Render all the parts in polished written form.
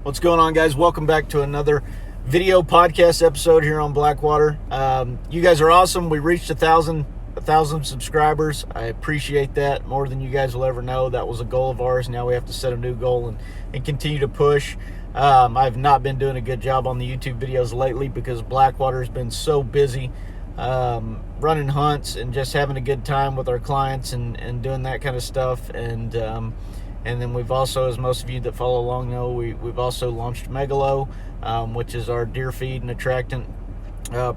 What's going on, guys? Welcome back to another video podcast episode here on Blackwater. You guys are awesome. We reached a thousand subscribers. I appreciate that more than you guys will ever know. That was a goal of ours. Now we have to set a new goal and continue to push. I've not been doing a good job on the YouTube videos lately because Blackwater has been so busy running hunts and just having a good time with our clients and doing that kind of stuff. And then we've also, as most of you that follow along know, we've also launched Megalo, which is our deer feed and attractant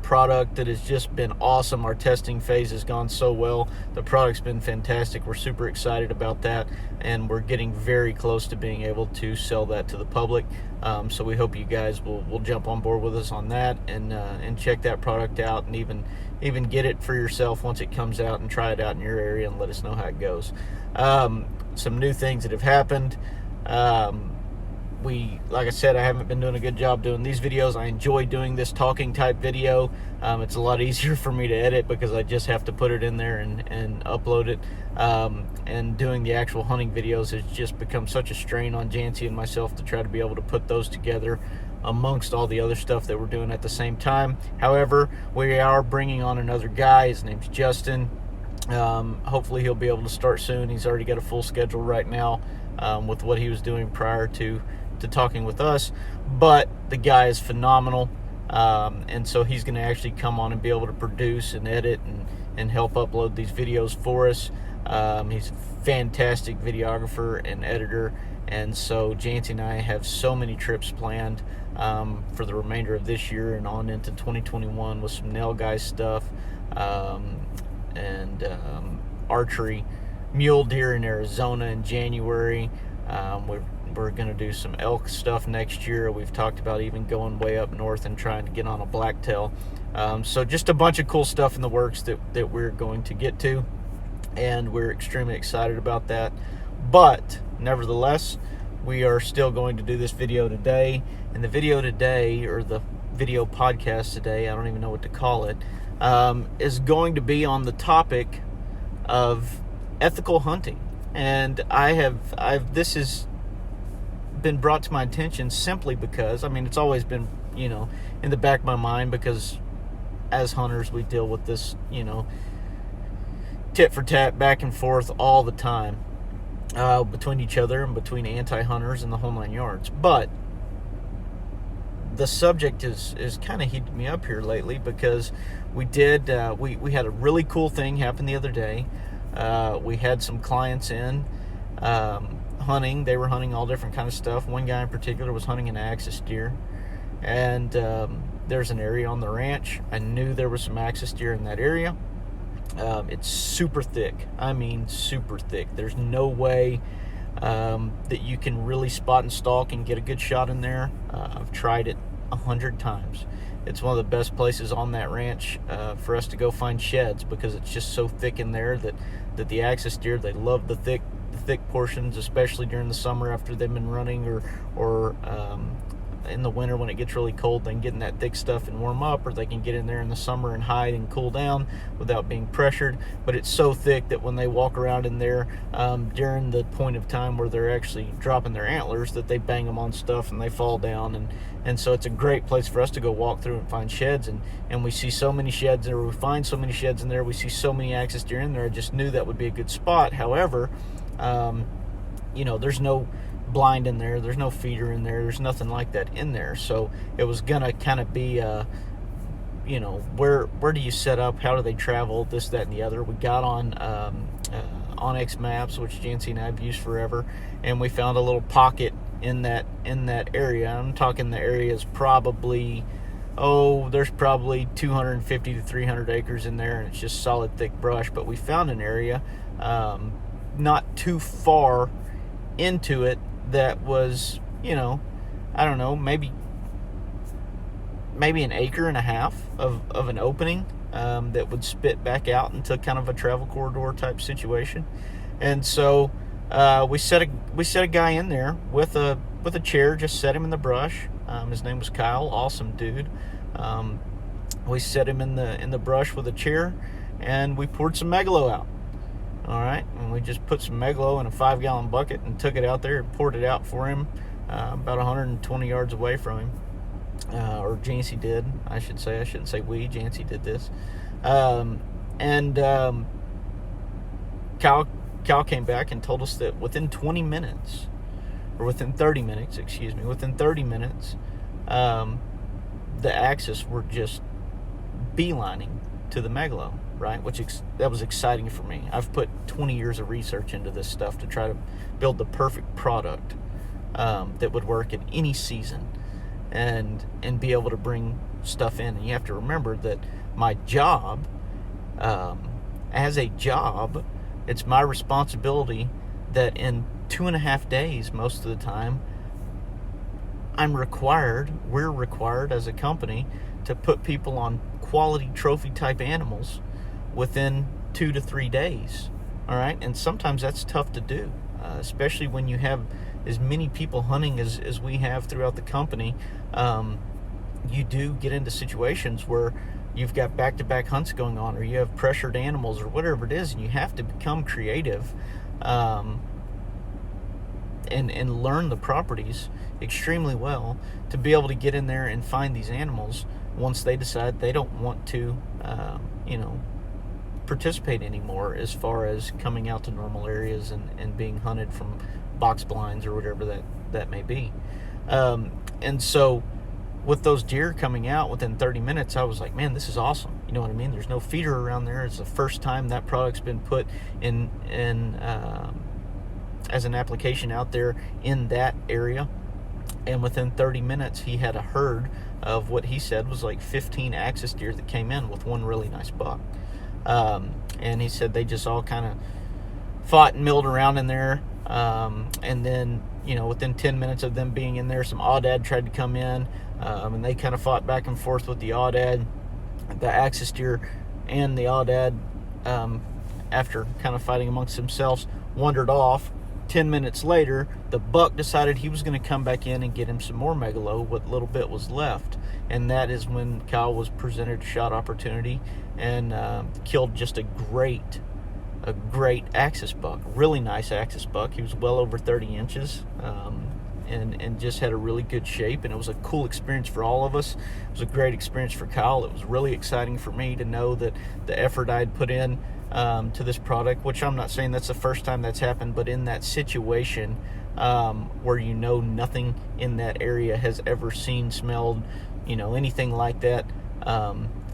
product that has just been awesome. Our testing phase has gone so well. The product's been fantastic. We're super excited about that, and we're getting very close to being able to sell that to the public. So we hope you guys will jump on board with us on that and check that product out, and even get it for yourself once it comes out and try it out in your area and let us know how it goes. Some new things that have happened. Like I said, I haven't been doing a good job doing these videos. I enjoy doing this talking type video. It's a lot easier for me to edit because I just have to put it in there and upload it. And doing the actual hunting videos has just become such a strain on Jancy and myself to try to be able to put those together amongst all the other stuff that we're doing at the same time. However, we are bringing on another guy. His name's Justin. Hopefully he'll be able to start soon. He's already got a full schedule right now with what he was doing prior to talking with us, but the guy is phenomenal, and so he's going to actually come on and be able to produce and edit and help upload these videos for us. He's a fantastic videographer and editor, and so Jancy and I have so many trips planned for the remainder of this year and on into 2021 with some nail guy stuff, and archery, mule deer in Arizona in January. We're going to do some elk stuff next year. We've talked about even going way up north and trying to get on a blacktail. So just a bunch of cool stuff in the works that we're going to get to, and we're extremely excited about that. But nevertheless, we are still going to do this video today. And the video today, or the video podcast today, I don't even know what to call it, is going to be on the topic of ethical hunting. And this has been brought to my attention simply because, it's always been, in the back of my mind, because as hunters we deal with this, tit for tat, back and forth all the time, between each other and between anti-hunters and the whole 9 yards. But the subject is kind of heated me up here lately because we had a really cool thing happen the other day. We had some clients in hunting. They were hunting all different kind of stuff. One guy in particular was hunting an axis deer, and there's an area on the ranch. I knew there was some axis deer in that area. It's super thick. Super thick. There's no way that you can really spot and stalk and get a good shot in there. I've tried it 100 times. It's one of the best places on that ranch for us to go find sheds, because it's just so thick in there that the axis deer, they love the thick portions, especially during the summer after they've been running, or in the winter when it gets really cold. They can get in that thick stuff and warm up, or they can get in there in the summer and hide and cool down without being pressured. But it's so thick that when they walk around in there during the point of time where they're actually dropping their antlers, that they bang them on stuff and they fall down. And so it's a great place for us to go walk through and find sheds, and we see so many sheds there. We find so many sheds in there. We see so many axis deer in there. I just knew that would be a good spot. However, there's no blind in there, there's no feeder in there's nothing like that in there. So it was gonna kind of be where do you set up, how do they travel, this, that, and the other. We got on Onyx maps, which Jancy and I have used forever, and we found a little pocket in that area. I'm talking the area is probably there's probably 250 to 300 acres in there, and it's just solid thick brush. But we found an area not too far into it that was, I don't know, maybe an acre and a half of an opening that would spit back out into kind of a travel corridor type situation. And so we set a guy in there with a chair, just set him in the brush. His name was Kyle, awesome dude. We set him in the brush with a chair, and we poured some Megalo out. All right, and we just put some Megalo in a 5-gallon bucket and took it out there and poured it out for him about 120 yards away from him. Or Jancy did, I should say. I shouldn't say we. Jancy did this. And Cal came back and told us that within 20 minutes, or within 30 minutes, within 30 minutes, the axis were just beelining to the megalo, right? That was exciting for me. I've put 20 years of research into this stuff to try to build the perfect product that would work in any season and be able to bring stuff in. And you have to remember that my job, as a job, it's my responsibility that in 2.5 days, most of the time, we're required as a company to put people on quality trophy type animals within 2 to 3 days. All right. And sometimes that's tough to do, especially when you have as many people hunting as we have throughout the company. You do get into situations where you've got back-to-back hunts going on, or you have pressured animals, or whatever it is, and you have to become creative and learn the properties extremely well to be able to get in there and find these animals once they decide they don't want to, participate anymore as far as coming out to normal areas and being hunted from box blinds or whatever that may be. And so with those deer coming out within 30 minutes, I was like, man, this is awesome. You know what I mean? There's no feeder around there. It's the first time that product's been put in as an application out there in that area. And within 30 minutes, he had a herd of what he said was like 15 axis deer that came in with one really nice buck. And he said they just all kind of fought and milled around in there. And then, within 10 minutes of them being in there, some aoudad tried to come in, and they kind of fought back and forth with the aoudad. The axis deer and the aoudad, after kind of fighting amongst themselves, wandered off. 10 minutes later, the buck decided he was going to come back in and get him some more megalo, what little bit was left. And that is when Kyle was presented a shot opportunity and killed just a great axis buck, really nice axis buck. He was well over 30 inches and just had a really good shape, and it was a cool experience for all of us. It was a great experience for Kyle. It was really exciting for me to know that the effort I'd put in to this product, which I'm not saying that's the first time that's happened, but in that situation where nothing in that area has ever seen, smelled, anything like that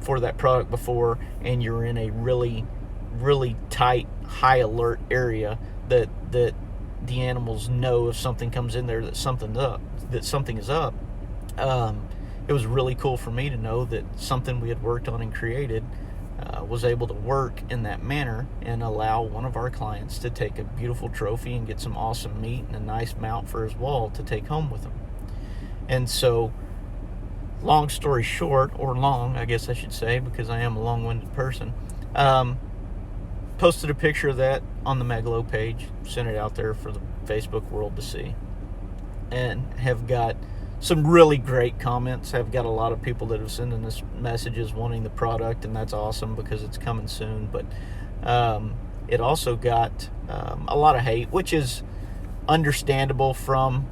for that product before, and you're in a really, really tight, high alert area that the animals know if something comes in there that something is up. It was really cool for me to know that something we had worked on and created was able to work in that manner and allow one of our clients to take a beautiful trophy and get some awesome meat and a nice mount for his wall to take home with him. And so, long story short, or long, I guess I should say, because I am a long-winded person, posted a picture of that on the Megalo page, sent it out there for the Facebook world to see, and have got some really great comments. I've got a lot of people that have sent in us messages wanting the product, and that's awesome because it's coming soon. But it also got a lot of hate, which is understandable from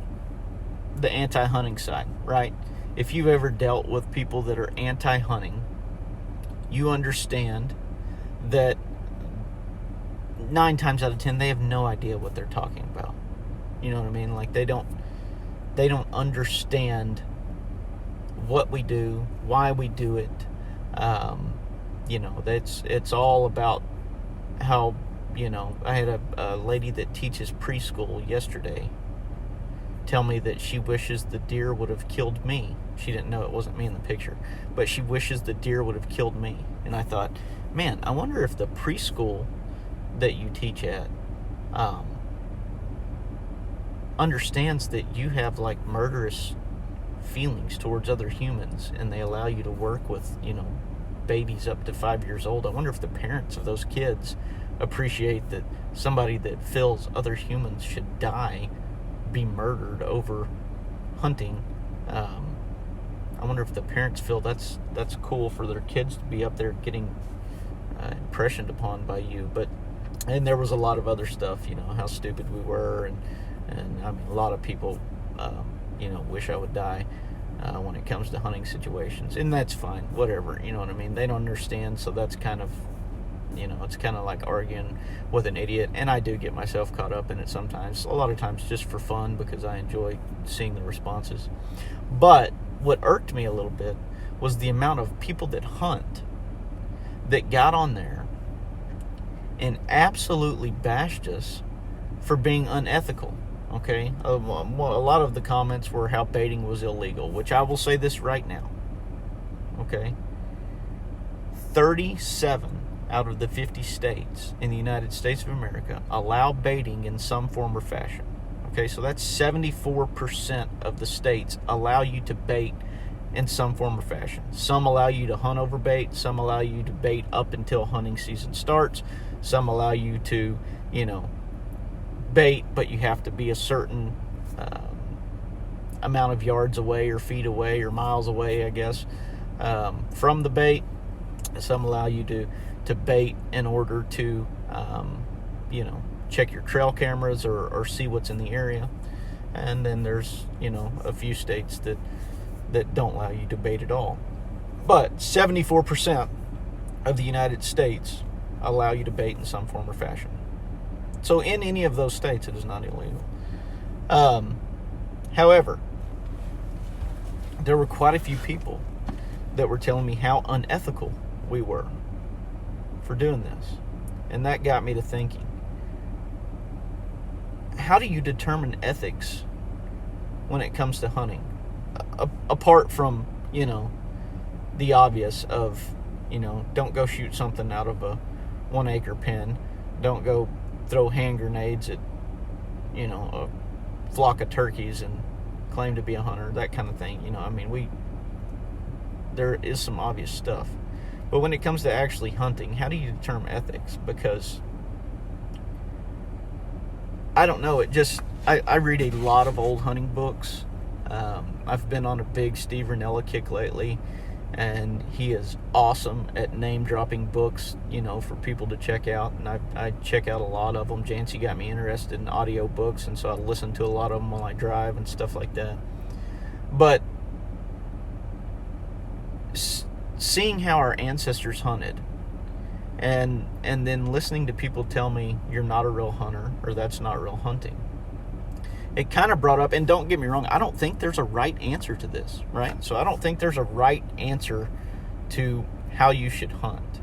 the anti-hunting side, right? If you've ever dealt with people that are anti-hunting, you understand that 9 times out of 10 they have no idea what they're talking about. You know what I mean? Like they don't understand what we do, why we do it. It's all about how, I had a lady that teaches preschool yesterday tell me that she wishes the deer would have killed me. She didn't know it wasn't me in the picture, but she wishes the deer would have killed me. And I thought, man, I wonder if the preschool that you teach at understands that you have like murderous feelings towards other humans, and they allow you to work with babies up to 5 years old. I wonder if the parents of those kids appreciate that somebody that feels other humans should die, be murdered over hunting. I wonder if the parents feel that's cool for their kids to be up there getting impressioned upon by you. And there was a lot of other stuff, how stupid we were, and I mean, a lot of people wish I would die when it comes to hunting situations. And that's fine, whatever, you know what I mean? They don't understand, so that's kind of, it's kind of like arguing with an idiot. And I do get myself caught up in it sometimes, a lot of times just for fun, because I enjoy seeing the responses. But what irked me a little bit was the amount of people that hunt that got on there and absolutely bashed us for being unethical. Okay, a lot of the comments were how baiting was illegal, which I will say this right now. Okay, 37 out of the 50 states in the United States of America allow baiting in some form or fashion. Okay, so that's 74% of the states allow you to bait in some form or fashion. Some allow you to hunt over bait. Some allow you to bait up until hunting season starts. Some allow you to, bait, but you have to be a certain amount of yards away or feet away or miles away, I guess, from the bait. Some allow you to bait in order to, check your trail cameras or see what's in the area. And then there's, a few states that don't allow you to bait at all. But 74% of the United States allow you to bait in some form or fashion. So in any of those states, it is not illegal. However, there were quite a few people that were telling me how unethical we were for doing this. And that got me to thinking, how do you determine ethics when it comes to hunting? Apart from, the obvious of, don't go shoot something out of a 1 acre pen. Don't go throw hand grenades at, a flock of turkeys and claim to be a hunter, that kind of thing. There is some obvious stuff. But when it comes to actually hunting, how do you determine ethics? Because, I don't know, I read a lot of old hunting books. I've been on a big Steve Rinella kick lately, and he is awesome at name-dropping books, for people to check out, and I check out a lot of them. Jancy got me interested in audio books, and so I listen to a lot of them while I drive and stuff like that. But seeing how our ancestors hunted, and then listening to people tell me you're not a real hunter, or that's not real hunting, it kind of brought up, and don't get me wrong, I don't think there's a right answer to this, right? So I don't think there's a right answer to how you should hunt.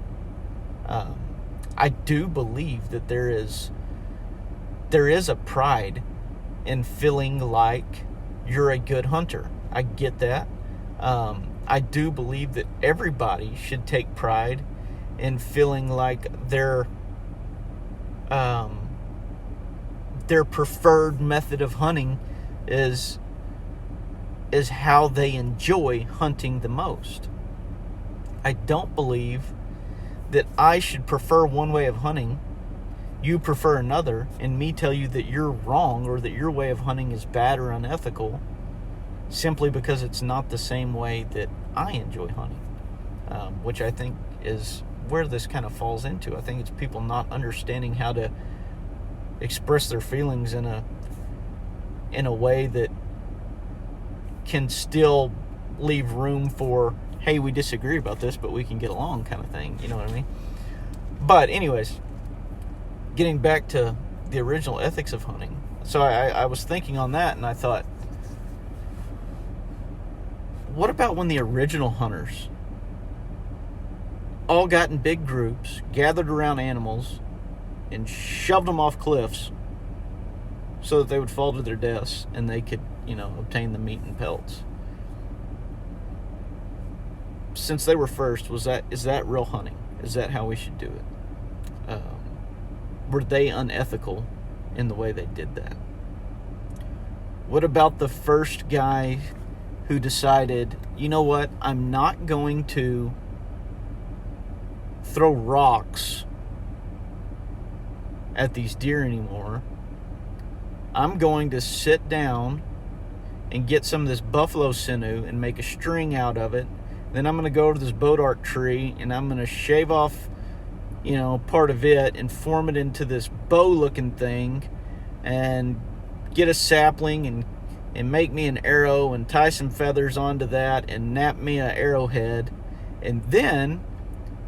I do believe that there is a pride in feeling like you're a good hunter. I get that. I do believe that everybody should take pride in feeling like their preferred method of hunting is how they enjoy hunting the most. I don't believe that I should prefer one way of hunting, you prefer another, and me tell you that you're wrong or that your way of hunting is bad or unethical simply because it's not the same way that I enjoy hunting, which I think is where this kind of falls into. I think it's people not understanding how to express their feelings in a way that can still leave room for, hey, we disagree about this, but we can get along kind of thing. You know what I mean? But anyways, getting back to the original ethics of hunting. So I was thinking on that, and I thought, what about when the original hunters all got in big groups, gathered around animals, and shoved them off cliffs so that they would fall to their deaths and they could, obtain the meat and pelts? Since they were first, is that real hunting? Is that how we should do it? Were they unethical in the way they did that? What about the first guy who decided, you know what, I'm not going to throw rocks at these deer anymore. I'm going to sit down and get some of this buffalo sinew and make a string out of it. Then I'm going to go to this bodark tree and I'm going to shave off, part of it and form it into this bow looking thing and get a sapling and and make me an arrow and tie some feathers onto that and nap me an arrowhead. And then,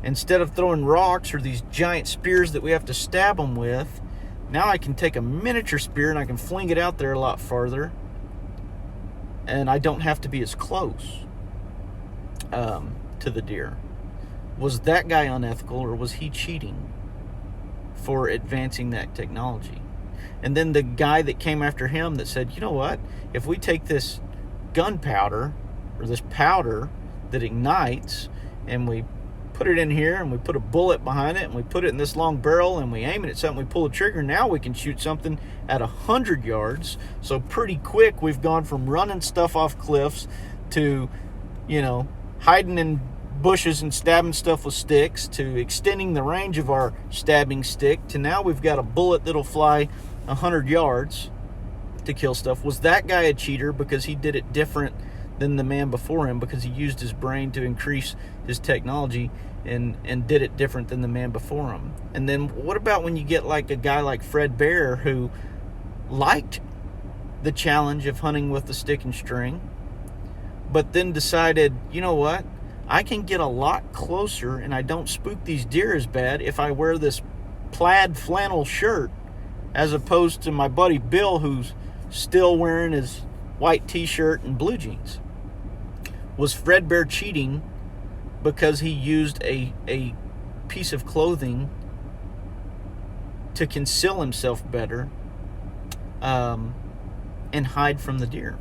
instead of throwing rocks or these giant spears that we have to stab them with, now I can take a miniature spear and I can fling it out there a lot farther, and I don't have to be as close to the deer. Was that guy unethical, or was he cheating for advancing that technology? And then the guy that came after him that said, you know what, if we take this gunpowder, or this powder that ignites, and we put it in here, and we put a bullet behind it, and we put it in this long barrel, and we aim it at something, we pull the trigger, now we can shoot something at 100 yards. So pretty quick, we've gone from running stuff off cliffs to, hiding in bushes and stabbing stuff with sticks, to extending the range of our stabbing stick, to now we've got a bullet that'll fly 100 yards to kill stuff. Was that guy a cheater because he did it different than the man before him, because he used his brain to increase his technology and did it different than the man before him? And then what about when you get like a guy like Fred Bear, who liked the challenge of hunting with the stick and string, but then decided, you know what, I can get a lot closer and I don't spook these deer as bad if I wear this plaid flannel shirt, as opposed to my buddy Bill, who's still wearing his white t-shirt and blue jeans? Was Fred Bear cheating because he used a piece of clothing to conceal himself better and hide from the deer?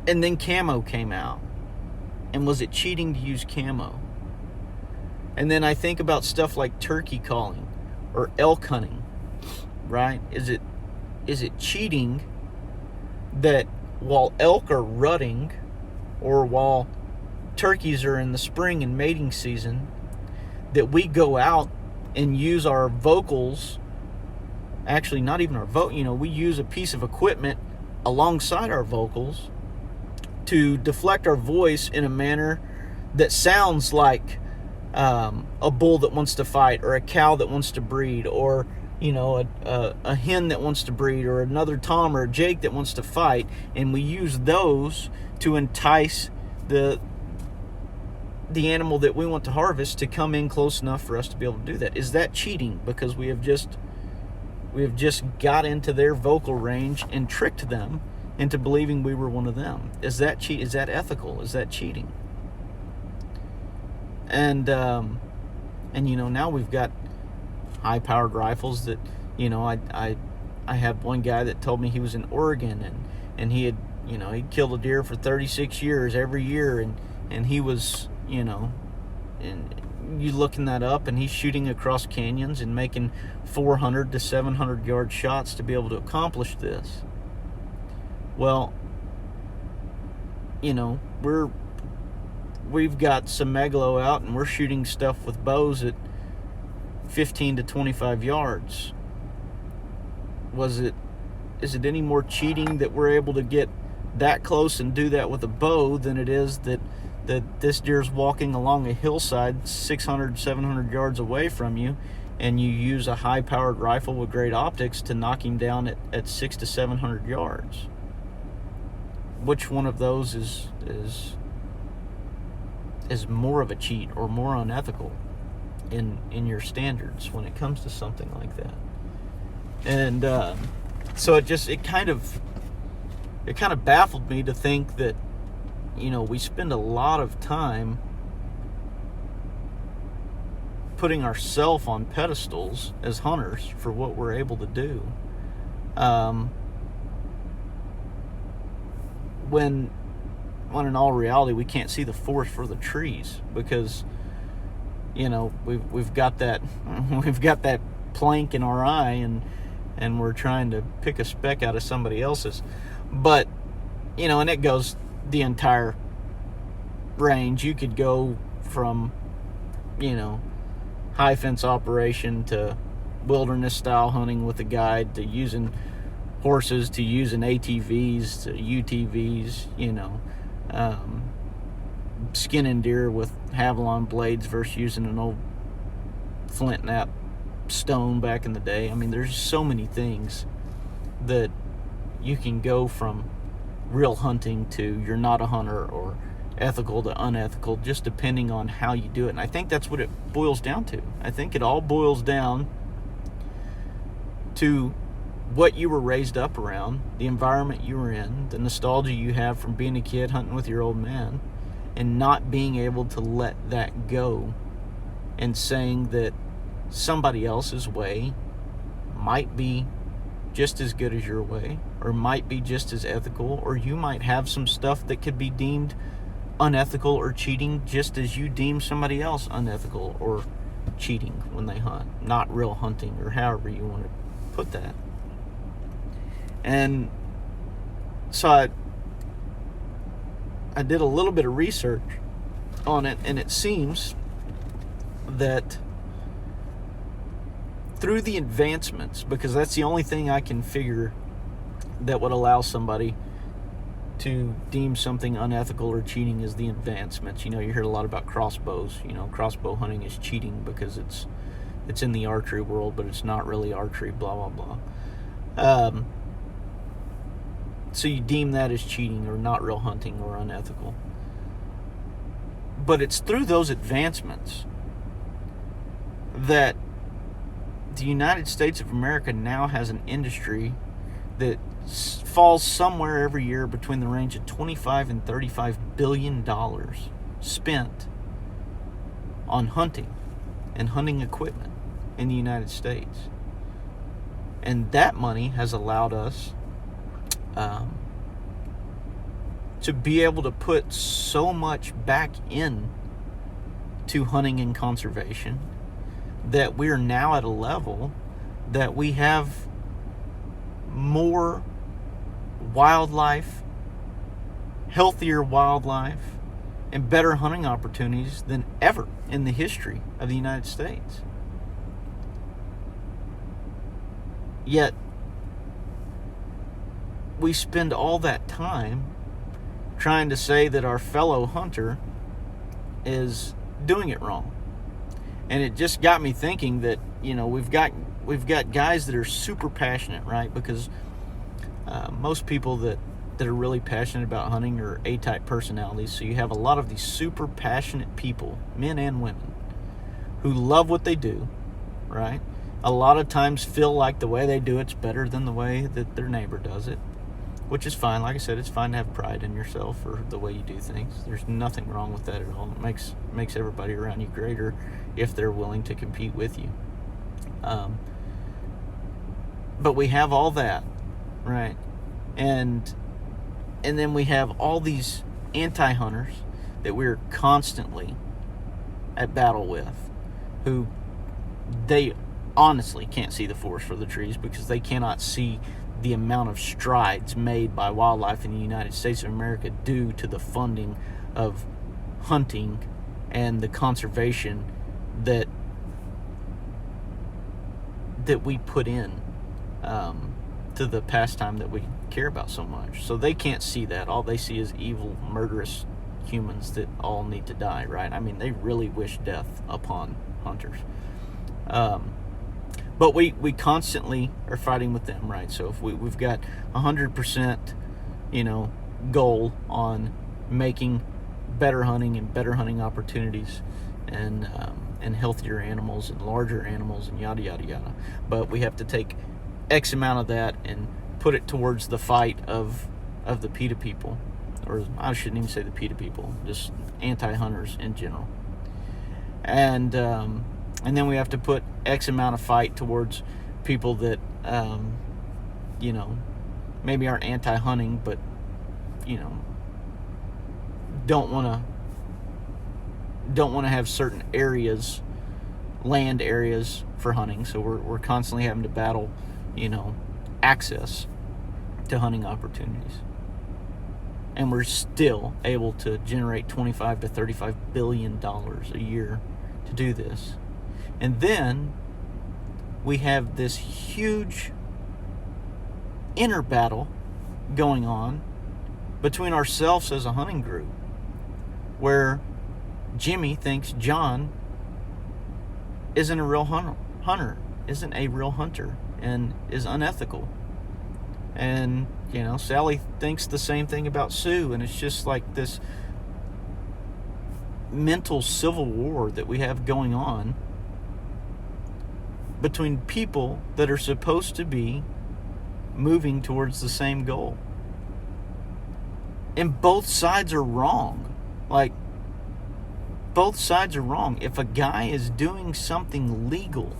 And then camo came out. And was it cheating to use camo? And then I think about stuff like turkey calling or elk hunting, right? Is it cheating that while elk are rutting, or while turkeys are in the spring and mating season, that we go out and use our vocals, actually not even our we use a piece of equipment alongside our vocals to deflect our voice in a manner that sounds like a bull that wants to fight, or a cow that wants to breed, or a hen that wants to breed, or another Tom or a Jake that wants to fight, and we use those to entice the animal that we want to harvest to come in close enough for us to be able to do that. Is that cheating because we have just got into their vocal range and tricked them into believing we were one of them? Is that Is that ethical? Is that cheating? And now we've got high-powered rifles that, I had one guy that told me he was in Oregon, and he had, he'd killed a deer for 36 years every year, and he was, and you looking that up, and he's shooting across canyons and making 400 to 700 yard shots to be able to accomplish this. Well, we've got some Megalo out, and we're shooting stuff with bows at 15 to 25 yards. Is it any more cheating that we're able to get that close and do that with a bow than it is that this deer's walking along a hillside 600, 700 yards away from you, and you use a high-powered rifle with great optics to knock him down at 600 to 700 yards? Which one of those is more of a cheat or more unethical in your standards when it comes to something like that? And so it kind of baffled me to think that we spend a lot of time putting ourselves on pedestals as hunters for what we're able to do, when in all reality we can't see the forest for the trees, because we've got that plank in our eye, and we're trying to pick a speck out of somebody else's. But and it goes the entire range. You could go from high fence operation to wilderness style hunting with a guide, to using horses, to using ATVs, to UTVs, skinning deer with Havilon blades versus using an old flint knap stone back in the day. I mean, there's so many things that you can go from real hunting to you're not a hunter, or ethical to unethical, just depending on how you do it. And I think that's what it boils down to. I think it all boils down to what you were raised up around, the environment you were in, the nostalgia you have from being a kid hunting with your old man, and not being able to let that go, and saying that somebody else's way might be just as good as your way, or might be just as ethical, or you might have some stuff that could be deemed unethical or cheating, just as you deem somebody else unethical or cheating when they hunt, not real hunting, or however you want to put that. And so I did a little bit of research on it, and it seems that through the advancements, because that's the only thing I can figure that would allow somebody to deem something unethical or cheating, is the advancements. You know, you hear a lot about crossbows. You know, crossbow hunting is cheating because it's in the archery world, but it's not really archery, blah, blah, blah. So you deem that as cheating or not real hunting or unethical. But it's through those advancements that the United States of America now has an industry that falls somewhere every year between the range of $25 and $35 billion spent on hunting and hunting equipment in the United States. And that money has allowed us to be able to put so much back in to hunting and conservation that we're now at a level that we have more wildlife, healthier wildlife, and better hunting opportunities than ever in the history of the United States. Yet we spend all that time trying to say that our fellow hunter is doing it wrong. And it just got me thinking that, you know, we've got guys that are super passionate, right? Because most people that are really passionate about hunting are A-type personalities. So you have a lot of these super passionate people, men and women, who love what they do, right? A lot of times feel like the way they do it's better than the way that their neighbor does it, which is fine. Like I said, it's fine to have pride in yourself or the way you do things. There's nothing wrong with that at all. It makes everybody around you greater if they're willing to compete with you. But we have all that, right? And then we have all these anti-hunters that we're constantly at battle with, who they honestly can't see the forest for the trees because they cannot see the amount of strides made by wildlife in the United States of America due to the funding of hunting and the conservation that we put in to the pastime that we care about so much. So they can't see that. All they see is evil, murderous humans that all need to die, right? I mean, they really wish death upon hunters. But we constantly are fighting with them, right? So if we've got 100%, goal on making better hunting and better hunting opportunities and healthier animals and larger animals and yada, yada, yada. But we have to take X amount of that and put it towards the fight of the PETA people. Or I shouldn't even say the PETA people, just anti-hunters in general. And then we have to put X amount of fight towards people that, maybe aren't anti-hunting, but, don't want to have certain areas, land areas for hunting. So we're constantly having to battle, access to hunting opportunities. And we're still able to generate $25 to $35 billion a year to do this. And then we have this huge inner battle going on between ourselves as a hunting group, where Jimmy thinks John isn't a real hunter, isn't a real hunter, and is unethical. And, Sally thinks the same thing about Sue, and it's just like this mental civil war that we have going on between people that are supposed to be moving towards the same goal. And both sides are wrong. Like, both sides are wrong. If a guy is doing something legal,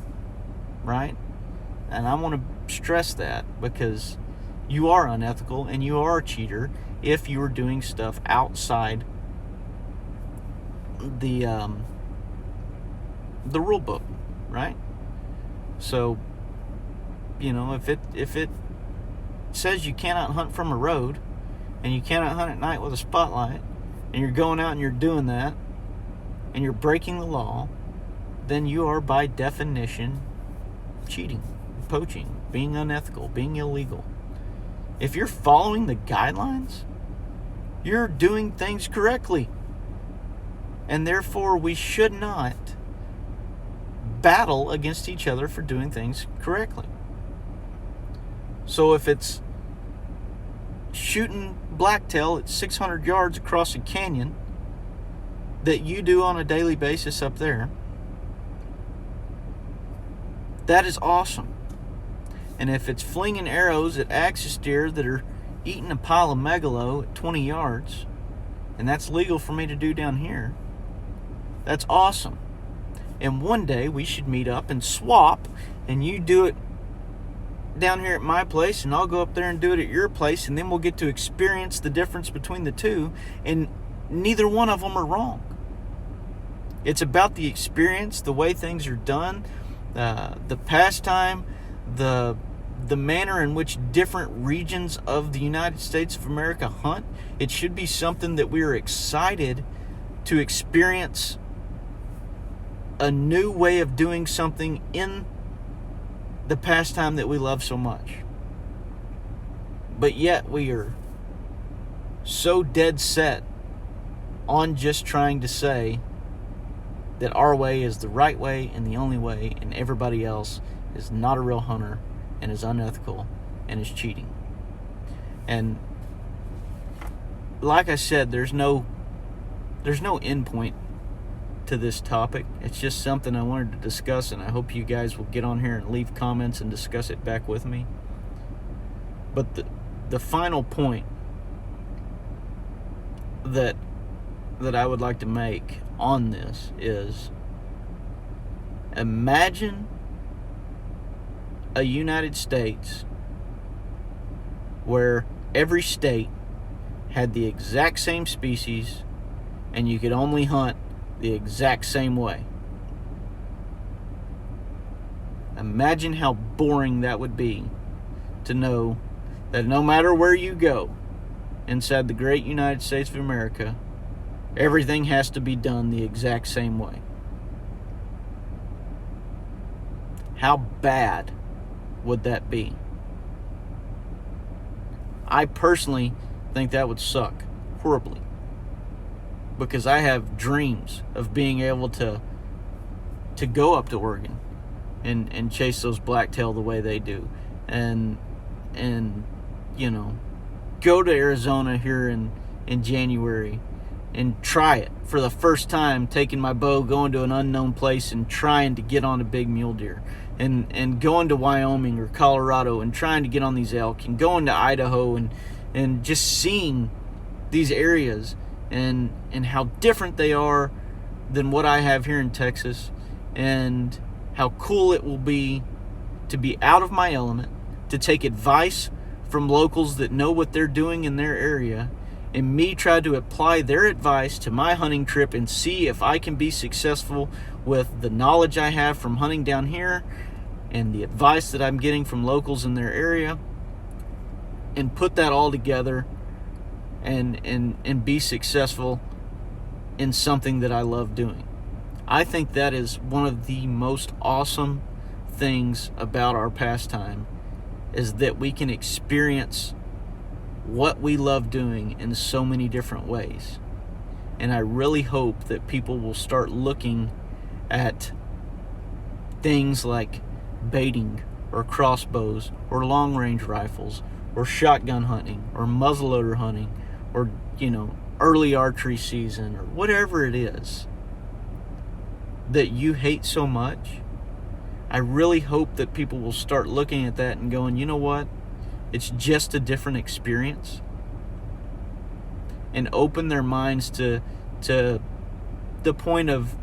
right? And I want to stress that, because you are unethical and you are a cheater if you are doing stuff outside the rule book, right? So, if it says you cannot hunt from a road, and you cannot hunt at night with a spotlight, and you're going out and you're doing that, and you're breaking the law, then you are by definition cheating, poaching, being unethical, being illegal. If you're following the guidelines, you're doing things correctly. And therefore, we should not battle against each other for doing things correctly. So if it's shooting blacktail at 600 yards across a canyon that you do on a daily basis up there, that is awesome. And if it's flinging arrows at axis deer that are eating a pile of megalo at 20 yards, and that's legal for me to do down here, that's awesome. And one day we should meet up and swap, and you do it down here at my place, and I'll go up there and do it at your place, and then we'll get to experience the difference between the two, and neither one of them are wrong. It's about the experience, the way things are done, the pastime, the manner in which different regions of the United States of America hunt. It should be something that we are excited to experience, a new way of doing something in the pastime that we love so much. But yet we are so dead set on just trying to say that our way is the right way and the only way, and everybody else is not a real hunter and is unethical and is cheating. And like I said, there's no end point to this topic. It's just something I wanted to discuss, and I hope you guys will get on here and leave comments and discuss it back with me. But the final point that I would like to make on this is, imagine a United States where every state had the exact same species and you could only hunt the exact same way. Imagine how boring that would be to know that no matter where you go inside the great United States of America, everything has to be done the exact same way. How bad would that be? I personally think that would suck horribly, because I have dreams of being able to go up to Oregon and chase those blacktail the way they do, and go to Arizona here in January and try it for the first time, taking my bow, going to an unknown place and trying to get on a big mule deer, and going to Wyoming or Colorado and trying to get on these elk, and going to Idaho and just seeing these areas and how different they are than what I have here in Texas, and how cool it will be to be out of my element, to take advice from locals that know what they're doing in their area, and me try to apply their advice to my hunting trip and see if I can be successful with the knowledge I have from hunting down here and the advice that I'm getting from locals in their area, and put that all together and be successful in something that I love doing. I think that is one of the most awesome things about our pastime, is that we can experience what we love doing in so many different ways. And I really hope that people will start looking at things like baiting or crossbows or long-range rifles or shotgun hunting or muzzleloader hunting or, early archery season or whatever it is that you hate so much, I really hope that people will start looking at that and going, you know what? It's just a different experience, and open their minds to the point of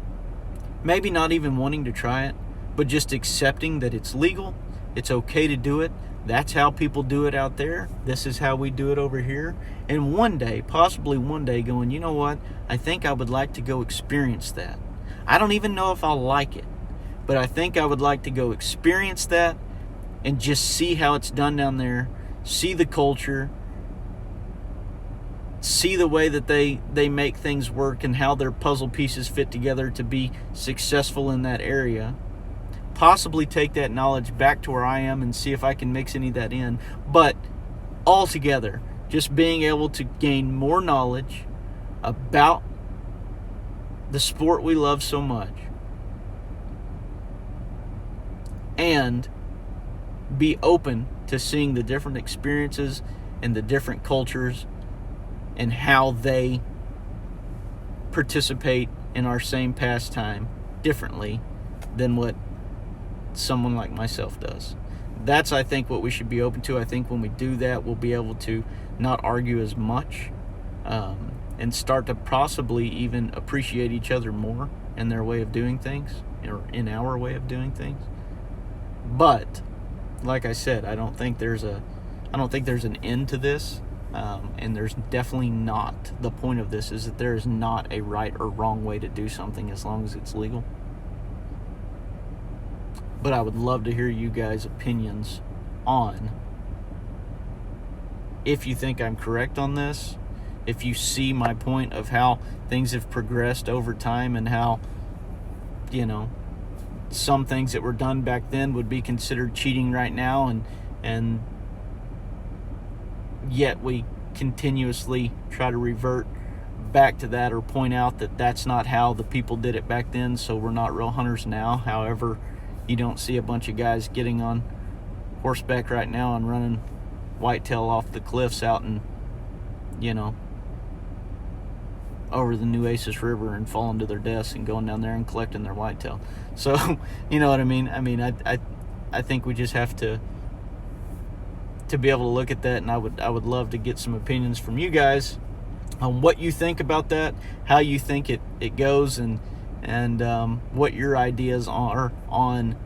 maybe not even wanting to try it, but just accepting that it's legal, it's okay to do it. That's how people do it out there. This is how we do it over here. And one day, possibly one day, going, you know what? I think I would like to go experience that. I don't even know if I'll like it, but I think I would like to go experience that and just see how it's done down there, see the culture, see the way that they make things work and how their puzzle pieces fit together to be successful in that area. Possibly take that knowledge back to where I am and see if I can mix any of that in. But altogether, just being able to gain more knowledge about the sport we love so much and be open to seeing the different experiences and the different cultures and how they participate in our same pastime differently than what someone like myself does. That's, I think, what we should be open to. I think when we do that, we'll be able to not argue as much and start to possibly even appreciate each other more in their way of doing things, or in our way of doing things. But like I said, I don't think there's an end to this, and there's definitely not. The point of this is that there is not a right or wrong way to do something as long as it's legal. But I would love to hear you guys' opinions on if you think I'm correct on this, if you see my point of how things have progressed over time and how, some things that were done back then would be considered cheating right now, and yet we continuously try to revert back to that or point out that that's not how the people did it back then, so we're not real hunters now. However, you don't see a bunch of guys getting on horseback right now and running whitetail off the cliffs out in, over the Nueces River and falling to their deaths and going down there and collecting their whitetail. So, you know what I mean? I think we just have to be able to look at that, and I would love to get some opinions from you guys on what you think about that, how you think it goes, and what your ideas are on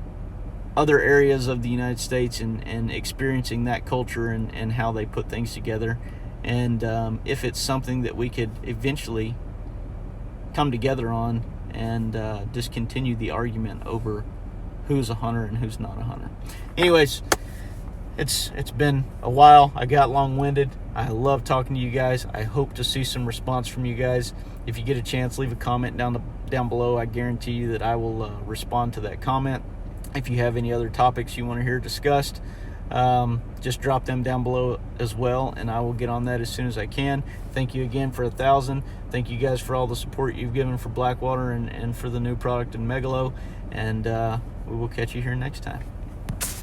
other areas of the United States and experiencing that culture and how they put things together, and if it's something that we could eventually come together on and discontinue the argument over who's a hunter and who's not a hunter. Anyways, it's been a while. I got long-winded. I love talking to you guys. I hope to see some response from you guys. If you get a chance, leave a comment down below. I guarantee you that I will respond to that comment. If you have any other topics you want to hear discussed, just drop them down below as well, and I will get on that as soon as I can. Thank you again for 1,000. Thank you guys for all the support you've given for Blackwater and for the new product in Megalo, and we will catch you here next time.